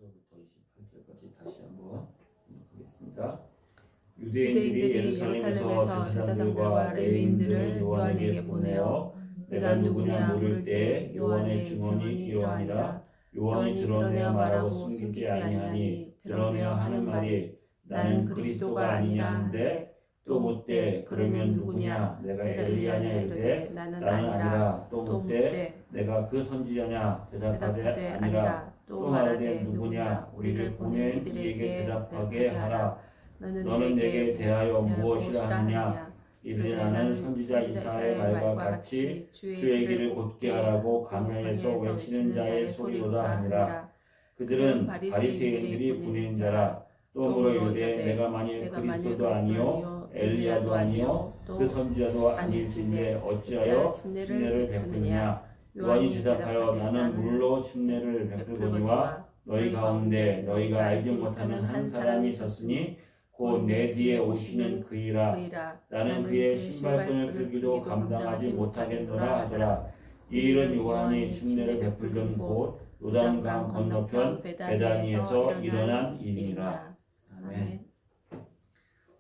14절부터 28절까지 다시 한번 읽겠습니다. 유대인들이 예루살렘에서 제사장들과 레위인들을 요한에게 보내어 내가 누구냐 물을 때 요한의 증언이 이러하니라. 요한이 드러내어 말하고 숨기지 아니하니 드러내어 하는 말이 나는 그리스도가 아니라 하는데 또 묻되 그러면 누구냐 내가 엘리야냐 이르되 나는 아니라 또 묻되 내가 그 선지자냐 대답하되 아니라 또 말하되 누구냐 우리를 보낸 이들에게 대답하게 하라. 너는 내게 대하여 무엇이라 하느냐 이르되 나는 선지자 이사야의 말과 같이 주의 길을 곧게 하라고 광야에서 외치는 자의 소리로다 하니라. 그들은 바리새인들이 보낸 자라. 또 물어 이르되 내가 만일 그리스도도 아니요 엘리야도 아니요 그 선지자도 아닐진데 어찌하여 침례를 베푸느냐. 요한이 대답하여 나는 물로 침례를 베풀거니와 너희 가운데 너희가 알지 못하는 한 사람이 있었으니 곧 내 뒤에 오시는 그이라. 나는 그의 신발끈을 풀기도 감당하지 못하겠노라 하더라. 이 일은 요한이 침례를 베풀던 곳 요단강 건너편 베다니에서 일어난 일이라. 아멘.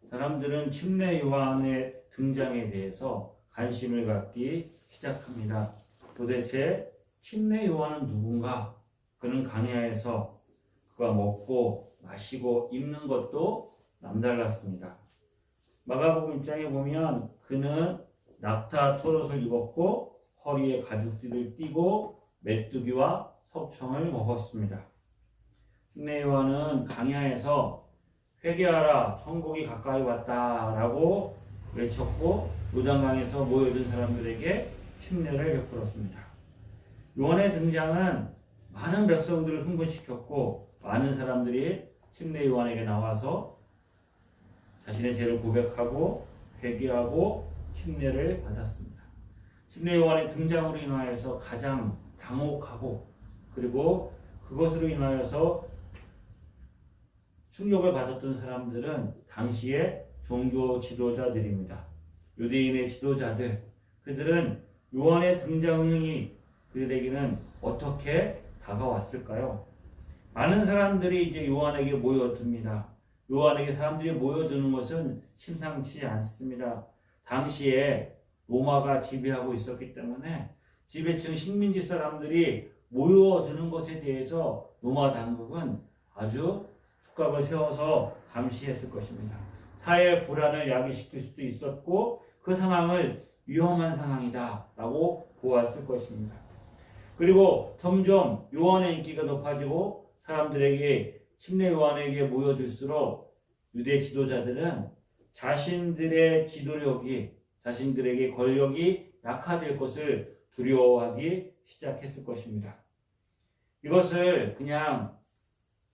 사람들은 침례 요한의 등장에 대해서 관심을 갖기 시작합니다. 도대체 침례 요한은 누군가? 그는 광야에서 그가 먹고 마시고 입는 것도 남달랐습니다. 마가복음 1장에 보면 그는 낙타 털옷을 입었고 허리에 가죽띠를 띠고 메뚜기와 석청을 먹었습니다. 침례 요한은 광야에서 회개하라 천국이 가까이 왔다라고 외쳤고 요단강에서 모여든 사람들에게 침례를 베풀었습니다. 요한의 등장은 많은 백성들을 흥분시켰고 많은 사람들이 침례 요한에게 나와서 자신의 죄를 고백하고 회개하고 침례를 받았습니다. 침례 요한의 등장으로 인하여서 가장 당혹하고 그리고 그것으로 인하여서 충격을 받았던 사람들은 당시의 종교 지도자들입니다. 유대인의 지도자들, 그들은 요한의 등장이 그들에게는 어떻게 다가왔을까요? 많은 사람들이 이제 요한에게 모여듭니다. 요한에게 사람들이 모여드는 것은 심상치 않습니다. 당시에 로마가 지배하고 있었기 때문에 지배층 식민지 사람들이 모여드는 것에 대해서 로마 당국은 아주 촉각을 세워서 감시했을 것입니다. 사회 불안을 야기시킬 수도 있었고 그 상황을 위험한 상황이다 라고 보았을 것입니다. 그리고 점점 요한의 인기가 높아지고 사람들에게 침례 요한에게 모여들수록 유대 지도자들은 자신들의 지도력이 자신들에게 권력이 약화될 것을 두려워하기 시작했을 것입니다. 이것을 그냥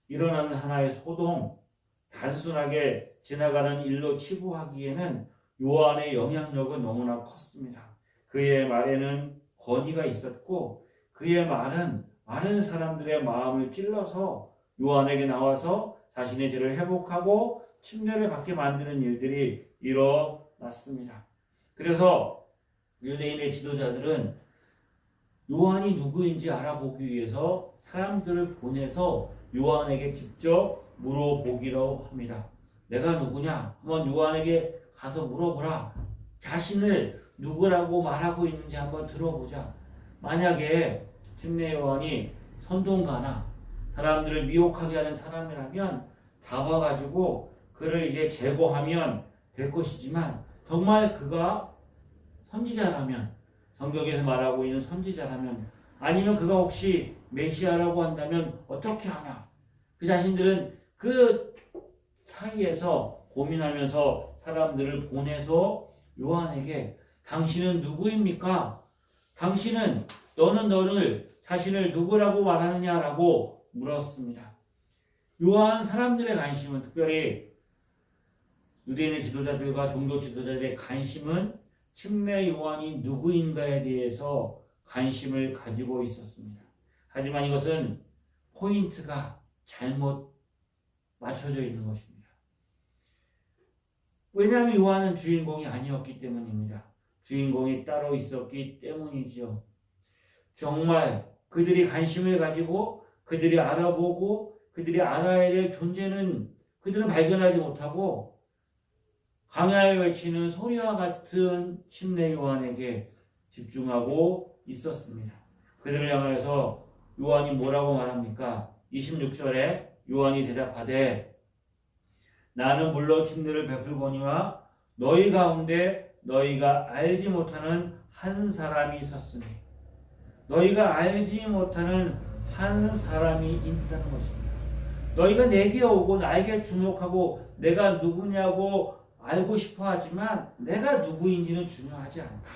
일어나는 하나의 소동, 단순하게 지나가는 일로 치부하기에는 요한의 영향력은 너무나 컸습니다. 그의 말에는 권위가 있었고 그의 말은 많은 사람들의 마음을 찔러서 요한에게 나와서 자신의 죄를 회복하고 침례를 받게 만드는 일들이 일어났습니다. 그래서 유대인의 지도자들은 요한이 누구인지 알아보기 위해서 사람들을 보내서 요한에게 직접 물어보기로 합니다. 내가 누구냐? 한번 요한에게 가서 물어보라. 자신을 누구라고 말하고 있는지 한번 들어보자. 만약에 침례 요한이 선동가나 사람들을 미혹하게 하는 사람이라면 잡아가지고 그를 이제 제거하면 될 것이지만 정말 그가 선지자라면 성경에서 말하고 있는 선지자라면 아니면 그가 혹시 메시아라고 한다면 어떻게 하나? 그 자신들은 그 사이에서 고민하면서 사람들을 보내서 요한에게 당신은 누구입니까? 너는 너를 자신을 누구라고 말하느냐라고 물었습니다. 요한 사람들의 관심은 특별히 유대인의 지도자들과 종교 지도자들의 관심은 침례 요한이 누구인가에 대해서 관심을 가지고 있었습니다. 하지만 이것은 포인트가 잘못 맞춰져 있는 것입니다. 왜냐하면 요한은 주인공이 아니었기 때문입니다. 주인공이 따로 있었기 때문이죠. 정말 그들이 관심을 가지고 그들이 알아보고 그들이 알아야 될 존재는 그들은 발견하지 못하고 광야에 외치는 소리와 같은 침례 요한에게 집중하고 있었습니다. 그들을 향해서 요한이 뭐라고 말합니까? 26절에 요한이 대답하되 나는 물로 침례를 베풀거니와 너희 가운데 너희가 알지 못하는 한 사람이 있었으니 너희가 알지 못하는 한 사람이 있다는 것입니다. 너희가 내게 오고 나에게 주목하고 내가 누구냐고 알고 싶어 하지만 내가 누구인지는 중요하지 않다.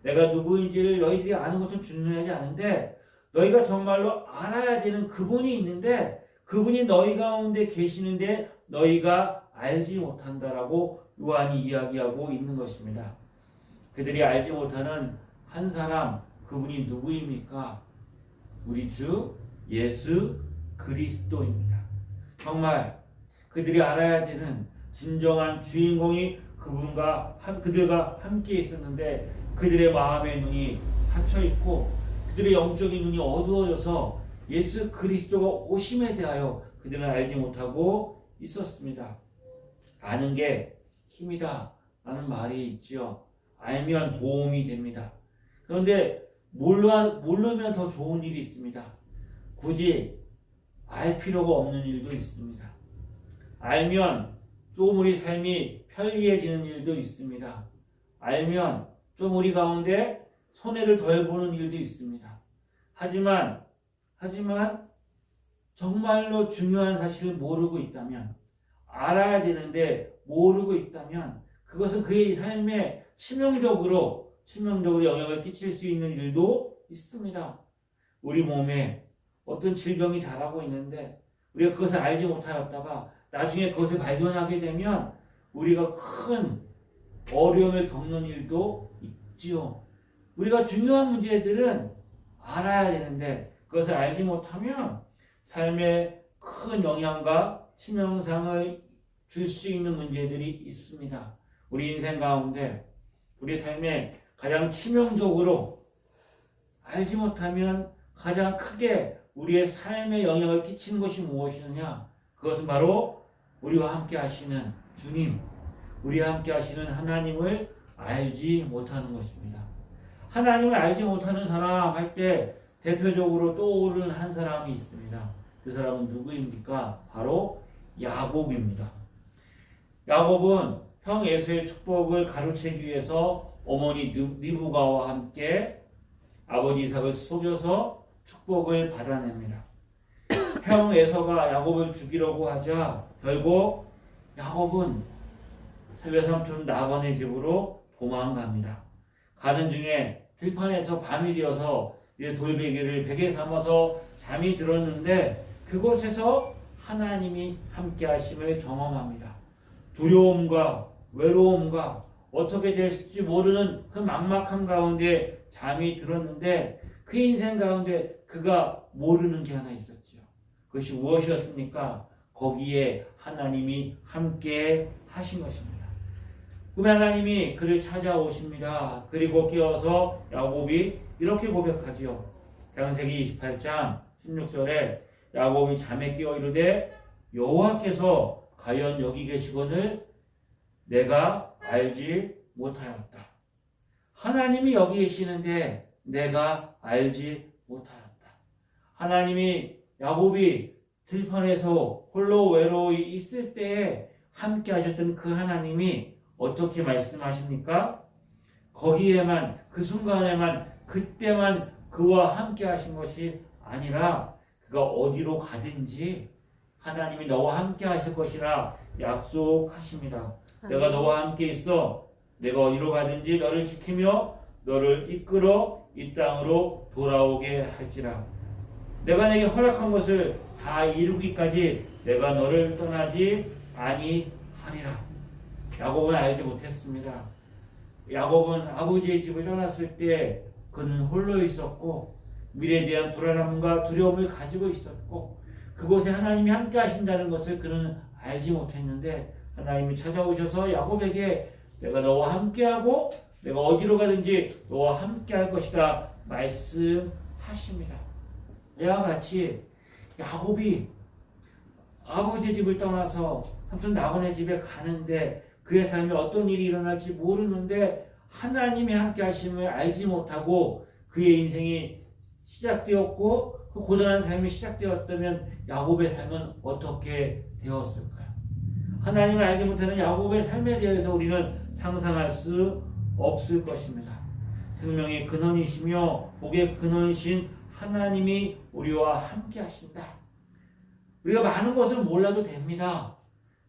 내가 누구인지를 너희들이 아는 것은 중요하지 않은데 너희가 정말로 알아야 되는 그분이 있는데 그분이 너희 가운데 계시는데 너희가 알지 못한다라고 요한이 이야기하고 있는 것입니다. 그들이 알지 못하는 한 사람, 그분이 누구입니까? 우리 주 예수 그리스도입니다. 정말 그들이 알아야 되는 진정한 주인공이 그들과 함께 있었는데 그들의 마음의 눈이 닫혀 있고 그들의 영적인 눈이 어두워져서 예수 그리스도가 오심에 대하여 그들은 알지 못하고 있었습니다. 아는 게 힘이다 라는 말이 있지요. 알면 도움이 됩니다. 그런데 모르면 더 좋은 일이 있습니다. 굳이 알 필요가 없는 일도 있습니다. 알면 좀 우리 삶이 편리해지는 일도 있습니다. 알면 좀 우리 가운데 손해를 덜 보는 일도 있습니다. 하지만 정말로 중요한 사실을 모르고 있다면 알아야 되는데 모르고 있다면 그것은 그의 삶에 치명적으로 영향을 끼칠 수 있는 일도 있습니다. 우리 몸에 어떤 질병이 자라고 있는데 우리가 그것을 알지 못하였다가 나중에 그것을 발견하게 되면 우리가 큰 어려움을 겪는 일도 있지요. 우리가 중요한 문제들은 알아야 되는데 그것을 알지 못하면 삶에 큰 영향과 치명상을 줄 수 있는 문제들이 있습니다. 우리 인생 가운데 우리 삶에 가장 치명적으로 알지 못하면 가장 크게 우리의 삶에 영향을 끼치는 것이 무엇이느냐? 그것은 바로 우리와 함께 하시는 주님, 우리와 함께 하시는 하나님을 알지 못하는 것입니다. 하나님을 알지 못하는 사람 할 때 대표적으로 떠오르는 한 사람이 있습니다. 그 사람은 누구입니까? 바로 야곱입니다. 야곱은 형 에서의 축복을 가로채기 위해서 어머니 리브가와 함께 아버지 이삭을 속여서 축복을 받아냅니다. 형 에서가 야곱을 죽이려고 하자 결국 야곱은 외삼촌 라반의 집으로 도망갑니다. 가는 중에 들판에서 밤이 되어서 돌베개를 베개 삼아서 잠이 들었는데 그곳에서 하나님이 함께 하심을 경험합니다. 두려움과 외로움과 어떻게 될지 모르는 그 막막함 가운데 잠이 들었는데 그 인생 가운데 그가 모르는 게 하나 있었죠. 그것이 무엇이었습니까? 거기에 하나님이 함께 하신 것입니다. 꿈에 하나님이 그를 찾아오십니다. 그리고 깨어서 야곱이 이렇게 고백하지요. 창세기 28장 16절에 야곱이 잠에 깨어 이르되 여호와께서 과연 여기 계시거늘 내가 알지 못하였다. 하나님이 여기 계시는데 내가 알지 못하였다. 하나님이 야곱이 들판에서 홀로 외로이 있을 때에 함께 하셨던 그 하나님이 어떻게 말씀하십니까? 거기에만 그 순간에만 그때만 그와 함께 하신 것이 아니라 그가 어디로 가든지 하나님이 너와 함께 하실 것이라 약속하십니다. 내가 너와 함께 있어 내가 어디로 가든지 너를 지키며 너를 이끌어 이 땅으로 돌아오게 할지라. 내가 내게 허락한 것을 다 이루기까지 내가 너를 떠나지 아니하리라. 야곱은 알지 못했습니다. 야곱은 아버지의 집을 떠났을 때 그는 홀로 있었고 미래에 대한 불안함과 두려움을 가지고 있었고 그곳에 하나님이 함께 하신다는 것을 그는 알지 못했는데 하나님이 찾아오셔서 야곱에게 내가 너와 함께하고 내가 어디로 가든지 너와 함께할 것이다 말씀하십니다. 이와 같이 야곱이 아버지 집을 떠나서 삼손 나그네 집에 가는데 그의 삶에 어떤 일이 일어날지 모르는데 하나님이 함께 하심을 알지 못하고 그의 인생이 시작되었고 그 고단한 삶이 시작되었다면 야곱의 삶은 어떻게 되었을까요? 하나님을 알지 못하는 야곱의 삶에 대해서 우리는 상상할 수 없을 것입니다. 생명의 근원이시며 복의 근원이신 하나님이 우리와 함께 하신다. 우리가 많은 것을 몰라도 됩니다.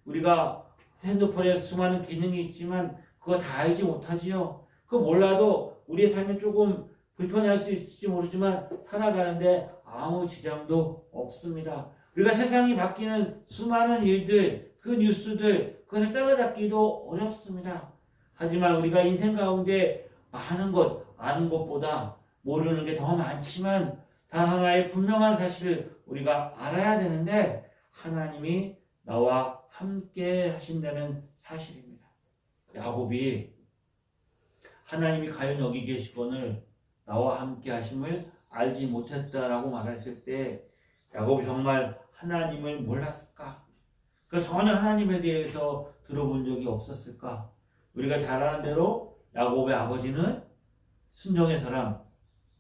우리가 핸드폰에 수많은 기능이 있지만 그거 다 알지 못하지요. 그거 몰라도 우리의 삶에 조금 불편할 수 있을지 모르지만 살아가는데 아무 지장도 없습니다. 우리가 세상이 바뀌는 수많은 일들, 그 뉴스들, 그것을 따라잡기도 어렵습니다. 하지만 우리가 인생 가운데 많은 것, 아는 것보다 모르는 게 더 많지만 단 하나의 분명한 사실을 우리가 알아야 되는데 하나님이 나와 함께 하신다는 사실입니다. 야곱이 하나님이 과연 여기 계시거늘 나와 함께 하심을 알지 못했다라고 말했을 때 야곱이 정말 하나님을 몰랐을까? 전혀 하나님에 대해서 들어본 적이 없었을까? 우리가 잘 아는 대로 야곱의 아버지는 순종의 사람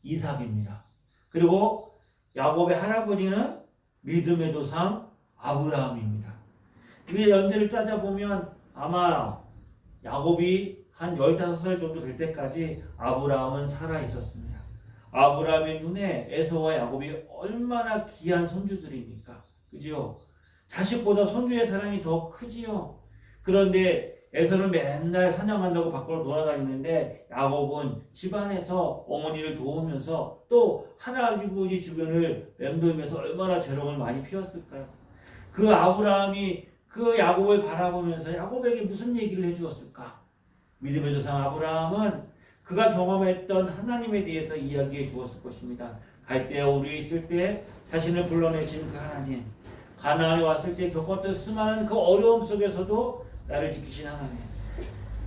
이삭입니다. 그리고 야곱의 할아버지는 믿음의 조상 아브라함입니다. 이 연대를 따져보면 아마 야곱이 한 15살 정도 될 때까지 아브라함은 살아 있었습니다. 아브라함의 눈에 에서와 야곱이 얼마나 귀한 손주들입니까? 그지요? 자식보다 손주의 사랑이 더 크지요. 그런데 에서는 맨날 사냥한다고 밖으로 돌아다니는데 야곱은 집안에서 어머니를 도우면서 또 할아버지 주변을 맴돌면서 얼마나 재롱을 많이 피웠을까요? 그 아브라함이 그 야곱을 바라보면서 야곱에게 무슨 얘기를 해주었을까? 믿음의 조상 아브라함은 그가 경험했던 하나님에 대해서 이야기해 주었을 것입니다. 갈대아 우리에 있을 때 자신을 불러내신 그 하나님, 가나안에 왔을 때 겪었던 수많은 그 어려움 속에서도 나를 지키신 하나님,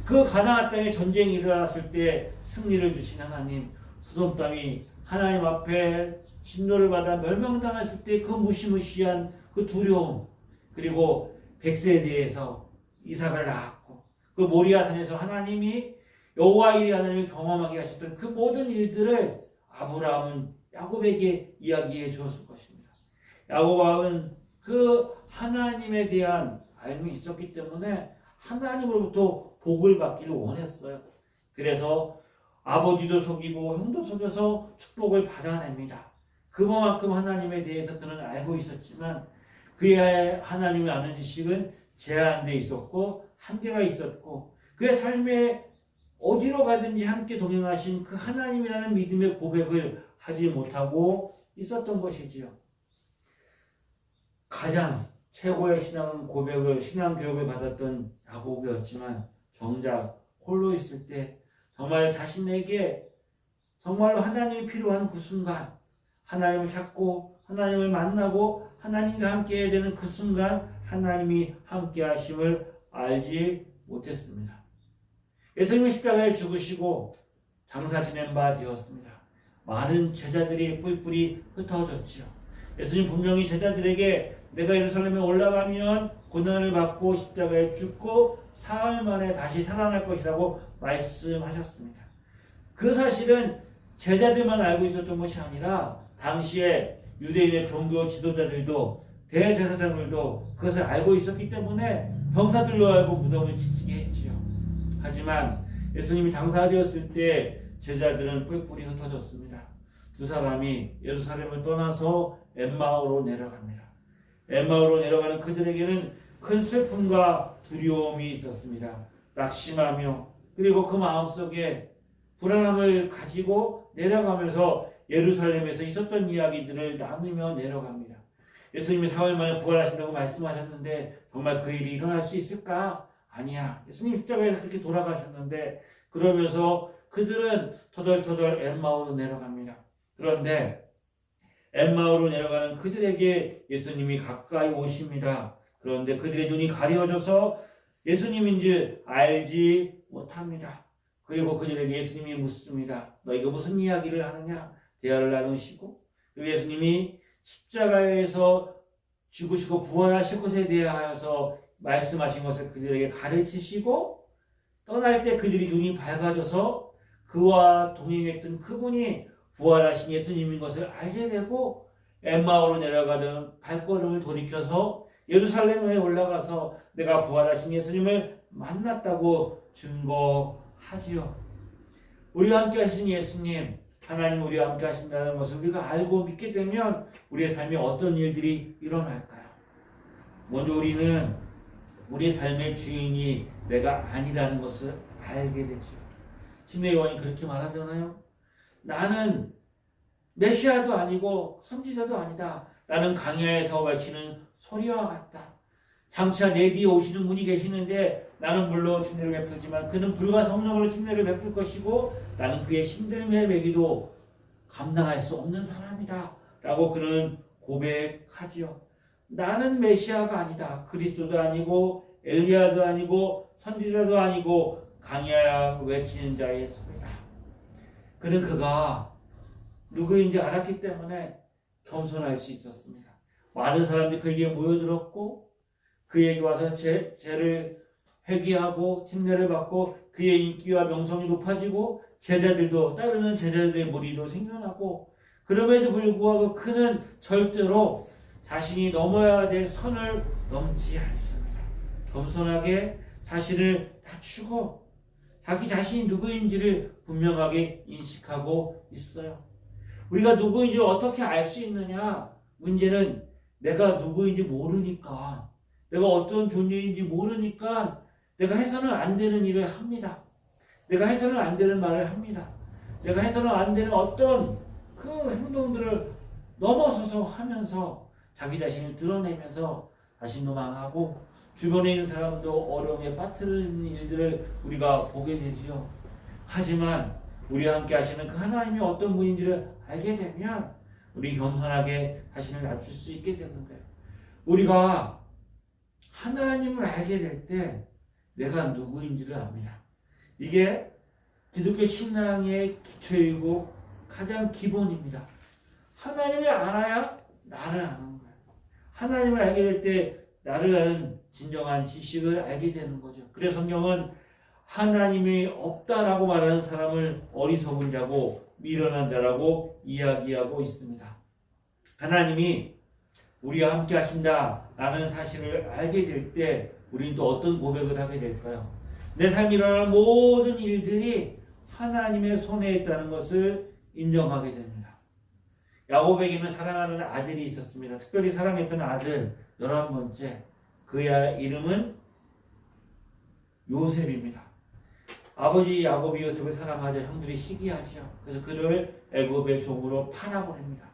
그 가나안 땅에 전쟁이 일어났을 때 승리를 주신 하나님, 소돔 땅이 하나님 앞에 진노를 받아 멸망당했을 때 그 무시무시한 그 두려움, 그리고 백세에 대해서 이삭을 낳았고 그 모리아산에서 하나님이 여호와 일이 하나님을 경험하게 하셨던 그 모든 일들을 아브라함은 야곱에게 이야기해 주었을 것입니다. 야곱은 그 하나님에 대한 알미 있었기 때문에 하나님으로부터 복을 받기를 원했어요. 그래서 아버지도 속이고 형도 속여서 축복을 받아냅니다. 그만큼 하나님에 대해서 그는 알고 있었지만 그의 하나님을 아는 지식은 제한되어 있었고 한계가 있었고 그의 삶에 어디로 가든지 함께 동행하신 그 하나님이라는 믿음의 고백을 하지 못하고 있었던 것이지요. 가장 최고의 신앙 고백을, 신앙 교육을 받았던 야곱이었지만 정작 홀로 있을 때 정말 자신에게 정말로 하나님이 필요한 그 순간, 하나님을 찾고 하나님을 만나고 하나님과 함께 해야 되는 그 순간 하나님이 함께 하심을 알지 못했습니다. 예수님이 십자가에 죽으시고 장사 지낸 바 되었습니다. 많은 제자들이 뿔뿔이 흩어졌지요. 예수님 분명히 제자들에게 내가 예루살렘에 올라가면 고난을 받고 십자가에 죽고 사흘 만에 다시 살아날 것이라고 말씀하셨습니다. 그 사실은 제자들만 알고 있었던 것이 아니라 당시에 유대인의 종교 지도자들도 대제사장들도 그것을 알고 있었기 때문에 병사들로 알고 무덤을 지키게 했지요. 하지만 예수님이 장사되었을 때 제자들은 뿔뿔이 흩어졌습니다. 두 사람이 예루살렘을 떠나서 엠마오로 내려갑니다. 엠마오로 내려가는 그들에게는 큰 슬픔과 두려움이 있었습니다. 낙심하며 그리고 그 마음속에 불안함을 가지고 내려가면서 예루살렘에서 있었던 이야기들을 나누며 내려갑니다. 예수님이 사흘 만에 부활하신다고 말씀하셨는데 정말 그 일이 일어날 수 있을까? 아니야. 예수님 십자가에서 그렇게 돌아가셨는데 그러면서 그들은 터덜터덜 엠마오로 내려갑니다. 그런데 엠마오로 내려가는 그들에게 예수님이 가까이 오십니다. 그런데 그들의 눈이 가려져서 예수님인 줄 알지 못합니다. 그리고 그들에게 예수님이 묻습니다. 너희가 무슨 이야기를 하느냐? 대화를 나누시고 그리고 예수님이 십자가에서 죽으시고 부활하실 것에 대하여서 말씀하신 것을 그들에게 가르치시고 떠날 때 그들이 눈이 밝아져서 그와 동행했던 그분이 부활하신 예수님인 것을 알게 되고 엠마오로 내려가던 발걸음을 돌이켜서 예루살렘에 올라가서 내가 부활하신 예수님을 만났다고 증거하지요. 우리와 함께 하신 예수님, 하나님 우리와 함께 하신다는 것을 우리가 알고 믿게 되면 우리의 삶에 어떤 일들이 일어날까요? 먼저 우리는 우리의 삶의 주인이 내가 아니라는 것을 알게 되죠. 침례 요한이 그렇게 말하잖아요. 나는 메시아도 아니고 선지자도 아니다. 나는 강야에서 외치는 소리와 같다. 장차 내 뒤에 오시는 분이 계시는데 나는 물론 침례를 베풀지만 그는 불과 성령으로 침례를 베풀 것이고 나는 그의 신들매 매기도 감당할 수 없는 사람이다. 라고 그는 고백하지요. 나는 메시아가 아니다. 그리스도도 아니고 엘리야도 아니고 선지자도 아니고 강야야 외치는 자의 소리다. 그는 그가 누구인지 알았기 때문에 겸손할 수 있었습니다. 많은 사람들이 그에게 모여들었고 그에게 와서 죄를 회개하고 침례를 받고 그의 인기와 명성이 높아지고 제자들도 따르는 제자들의 무리도 생겨나고 그럼에도 불구하고 그는 절대로 자신이 넘어야 될 선을 넘지 않습니다. 겸손하게 자신을 낮추고 자기 자신이 누구인지를 분명하게 인식하고 있어요. 우리가 누구인지를 어떻게 알 수 있느냐? 문제는 내가 누구인지 모르니까, 내가 어떤 존재인지 모르니까 내가 해서는 안 되는 일을 합니다. 내가 해서는 안 되는 말을 합니다. 내가 해서는 안 되는 어떤 그 행동들을 넘어서서 하면서 자기 자신을 드러내면서 자신도 망하고 주변에 있는 사람도 어려움에 빠뜨리는 일들을 우리가 보게 되지요. 하지만 우리와 함께 하시는 그 하나님이 어떤 분인지를 알게 되면 우리 겸손하게 자신을 낮출 수 있게 되는 거예요. 우리가 하나님을 알게 될 때 내가 누구인지를 압니다. 이게 기독교 신앙의 기초이고 가장 기본입니다. 하나님을 알아야 나를 아는 거예요. 하나님을 알게 될 때 나를 아는 진정한 지식을 알게 되는 거죠. 그래서 성경은 하나님이 없다라고 말하는 사람을 어리석은 자고 미련한 자라고 이야기하고 있습니다. 하나님이 우리와 함께 하신다라는 사실을 알게 될 때 우리는 또 어떤 고백을 하게 될까요? 내 삶에 일어나는 모든 일들이 하나님의 손에 있다는 것을 인정하게 됩니다. 야곱에게는 사랑하는 아들이 있었습니다. 특별히 사랑했던 아들 11번째, 그의 이름은 요셉입니다. 아버지 야곱이 요셉을 사랑하자 형들이 시기하죠. 그래서 그를 애굽의 종으로 팔아보냅니다.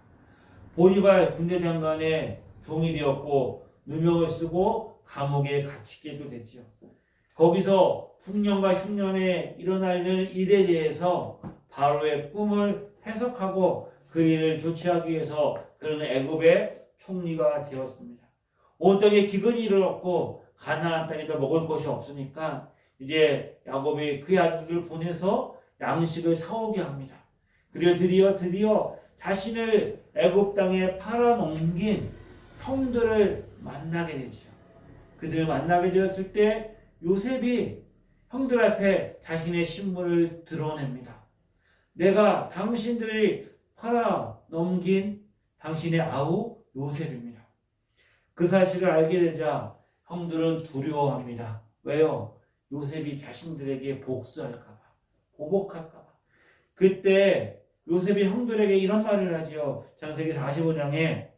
보디발 군대 장관의 종이 되었고 누명을 쓰고 감옥에 갇히게도 됐죠. 거기서 풍년과 흉년에 일어날 일에 대해서 바로의 꿈을 해석하고 그 일을 조치하기 위해서 그는 애굽의 총리가 되었습니다. 온 땅에 기근이 일어났고 가나안 땅에도 먹을 것이 없으니까 이제 야곱이 그 아들을 보내서 양식을 사오게 합니다. 그리고 드디어 자신을 애굽 땅에 팔아넘긴 형들을 만나게 되죠. 그들을 만나게 되었을 때 요셉이 형들 앞에 자신의 신분을 드러냅니다. 내가 당신들이 팔아넘긴 당신의 아우 요셉입니다. 그 사실을 알게 되자 형들은 두려워합니다. 왜요? 요셉이 자신들에게 복수할까봐, 보복할까봐. 그때 요셉이 형들에게 이런 말을 하지요. 창세기 45장에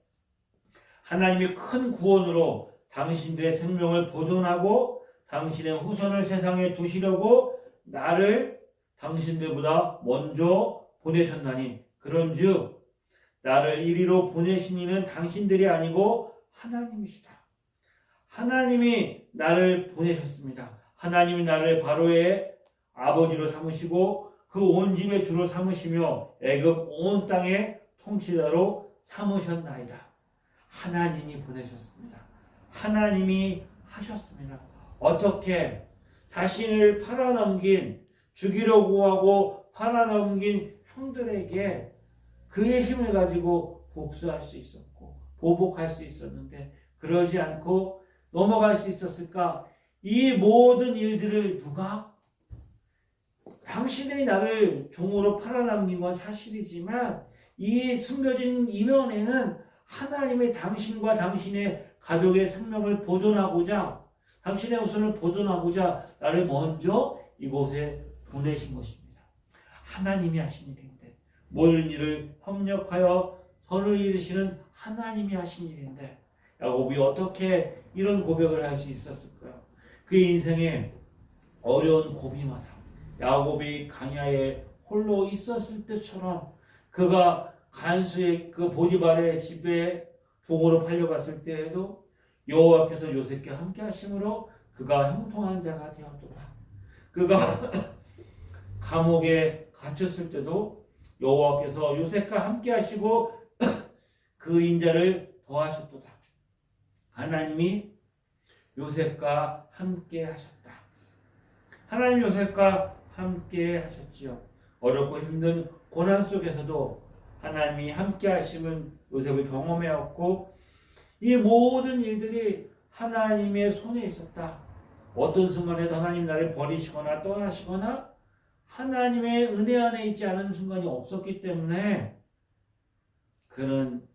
하나님이 큰 구원으로 당신들의 생명을 보존하고 당신의 후손을 세상에 두시려고 나를 당신들보다 먼저 보내셨나니 그런즉 나를 이리로 보내신 이는 당신들이 아니고 하나님이시다. 하나님이 나를 보내셨습니다. 하나님이 나를 바로의 아버지로 삼으시고 그 온 집의 주로 삼으시며 애굽 온 땅의 통치자로 삼으셨나이다. 하나님이 보내셨습니다. 하나님이 하셨습니다. 어떻게? 자신을 팔아넘긴, 죽이려고 하고 팔아넘긴 형들에게 그의 힘을 가지고 복수할 수 있었고 보복할 수 있었는데 그러지 않고 넘어갈 수 있었을까? 이 모든 일들을 누가? 당신이 나를 종으로 팔아넘긴 건 사실이지만 이 숨겨진 이면에는 하나님의 당신과 당신의 가족의 생명을 보존하고자 당신의 우선을 보존하고자 나를 먼저 이곳에 보내신 것입니다. 하나님이 하신 일인데 모든 일을 협력하여 선을 이루시는 하나님이 하신 일인데 야곱이 어떻게 이런 고백을 할 수 있었을까요? 그의 인생에 어려운 고비마다 야곱이 광야에 홀로 있었을 때처럼 그가 간수의 그 보디발의 집에 종으로 팔려갔을 때에도 여호와께서 요셉과 함께 하심으로 그가 형통한 자가 되었도다. 그가 감옥에 갇혔을 때도 여호와께서 요셉과 함께 하시고 그 인자를 더하셨도다. 하나님이 요셉과 함께 하셨다. 하나님 요셉과 함께 하셨지요. 어렵고 힘든 고난 속에서도 하나님이 함께 하심은 요셉을 경험해왔고 이 모든 일들이 하나님의 손에 있었다. 어떤 순간에도 하나님 나를 버리시거나 떠나시거나 하나님의 은혜 안에 있지 않은 순간이 없었기 때문에 그는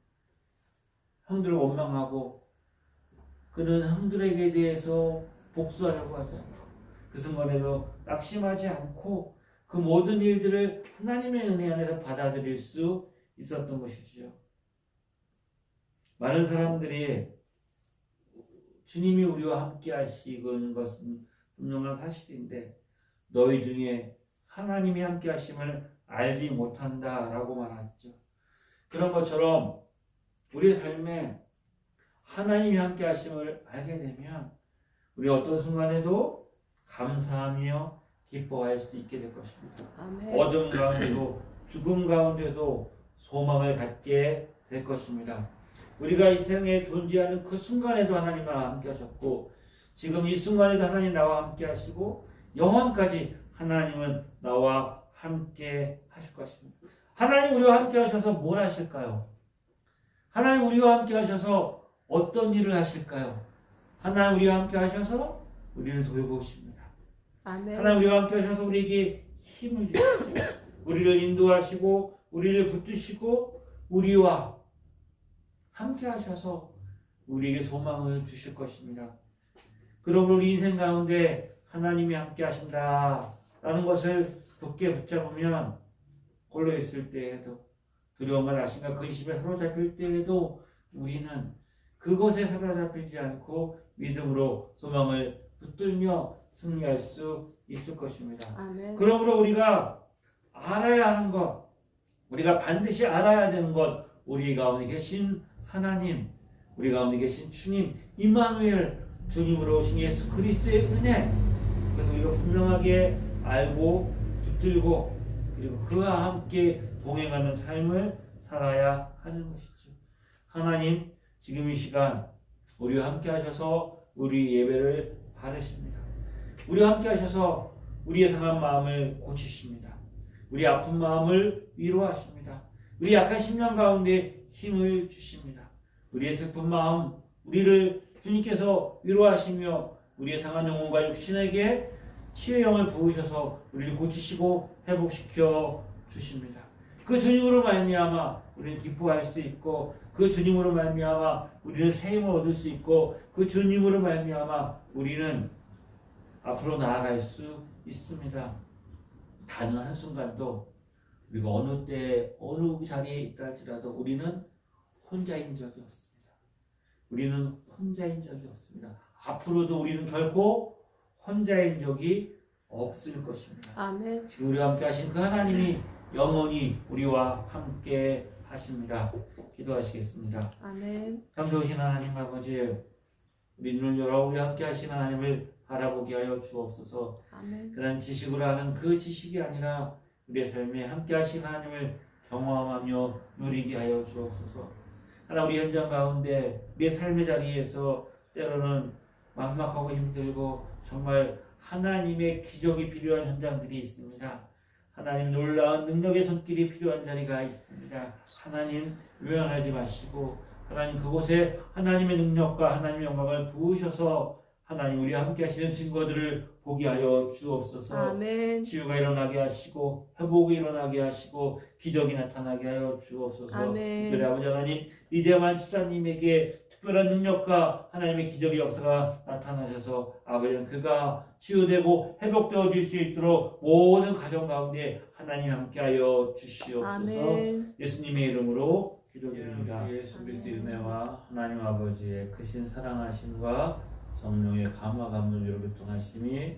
형들을 원망하고 그는 형들에게 대해서 복수하려고 하지 않고 그 순간에도 낙심하지 않고 그 모든 일들을 하나님의 은혜 안에서 받아들일 수 있었던 것이지요. 많은 사람들이 주님이 우리와 함께 하시는 것은 분명한 사실인데 너희 중에 하나님이 함께 하심을 알지 못한다라고 말했죠. 그런 것처럼 우리의 삶에 하나님이 함께 하심을 알게 되면 우리 어떤 순간에도 감사하며 기뻐할 수 있게 될 것입니다. 아멘. 어둠 가운데도 죽음 가운데도 소망을 갖게 될 것입니다. 우리가 이 세상에 존재하는 그 순간에도 하나님과 함께 하셨고 지금 이 순간에도 하나님 나와 함께 하시고 영원까지 하나님은 나와 함께 하실 것입니다. 하나님 우리와 함께 하셔서 뭘 하실까요? 하나님 우리와 함께 하셔서 어떤 일을 하실까요? 하나님 우리와 함께 하셔서 우리를 돌보십니다. 아멘. 하나님 우리와 함께 하셔서 우리에게 힘을 주시고 우리를 인도하시고 우리를 붙드시고 우리와 함께 하셔서 우리에게 소망을 주실 것입니다. 그러므로 우리 인생 가운데 하나님이 함께 하신다라는 것을 굳게 붙잡으면 홀로 있을 때에도 두려움과 낙심과 근심에 사로잡힐 때에도 우리는 그것에 사로잡히지 않고 믿음으로 소망을 붙들며 승리할 수 있을 것입니다. 아멘. 그러므로 우리가 알아야 하는 것, 우리가 반드시 알아야 되는 것, 우리 가운데 계신 하나님, 우리 가운데 계신 주님, 임마누엘, 주님으로 오신 예수 그리스도의 은혜, 그래서 우리가 분명하게 알고 붙들고 그리고 그와 함께 동행하는 삶을 살아야 하는 것이죠. 하나님 지금 이 시간 우리와 함께 하셔서 우리 예배를 바르십니다. 우리와 함께 하셔서 우리의 상한 마음을 고치십니다. 우리 아픈 마음을 위로하십니다. 우리 약한 심령 가운데 힘을 주십니다. 우리의 슬픈 마음 우리를 주님께서 위로하시며 우리의 상한 영혼과 육신에게 치유의 영을 부으셔서 우리를 고치시고 회복시켜 주십니다. 그 주님으로 말미암아 우리는 기뻐할 수 있고 그 주님으로 말미암아 우리는 새 힘을 얻을 수 있고 그 주님으로 말미암아 우리는 앞으로 나아갈 수 있습니다. 단 한 순간도 우리가 어느 때 어느 자리에 있다 할지라도 우리는 혼자인 적이 없습니다. 우리는 혼자인 적이 없습니다. 앞으로도 우리는 결코 혼자인 적이 없을 것입니다. 아멘. 지금 우리와 함께 하신 그 하나님이 영원히 우리와 함께 하십니다. 기도하시겠습니다. 아멘. 참 좋으신 하나님 아버지, 우리 눈을 열어 우리와 함께 하신 하나님을 바라보게 하여 주옵소서. 아멘. 그런 지식으로 하는 그 지식이 아니라 우리의 삶에 함께 하신 하나님을 경험하며 누리게 하여 주옵소서. 하나 우리 현장 가운데 우리의 삶의 자리에서 때로는 막막하고 힘들고 정말 하나님의 기적이 필요한 현장들이 있습니다. 하나님 놀라운 능력의 손길이 필요한 자리가 있습니다. 하나님 외면하지 마시고 하나님 그곳에 하나님의 능력과 하나님의 영광을 부으셔서 하나님 우리와 함께 하시는 증거들을 보게 하여 주옵소서. 아멘. 치유가 일어나게 하시고 회복이 일어나게 하시고 기적이 나타나게 하여 주옵소서. 아멘. 특별히 아버지 하나님 이대만 집사님에게 특별한 능력과 하나님의 기적의 역사가 나타나셔서 아버지는 그가 치유되고 회복되어 질 수 있도록 모든 가정 가운데 하나님 함께하여 주시옵소서. 아멘. 예수님의 이름으로 기도드립니다. 예수 그리스도의 아멘. 은혜와 하나님 아버지의 크신 사랑하심과 성령의 감화 감동으로 교통하심이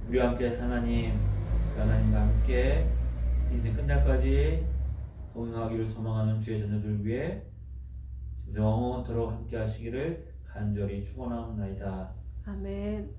우리와 함께 하나님과 함께 인생 끝날까지 동행하기를 소망하는 주의 자녀들 위해 영원토록 함께 하시기를 간절히 축원하옵나이다. 아멘.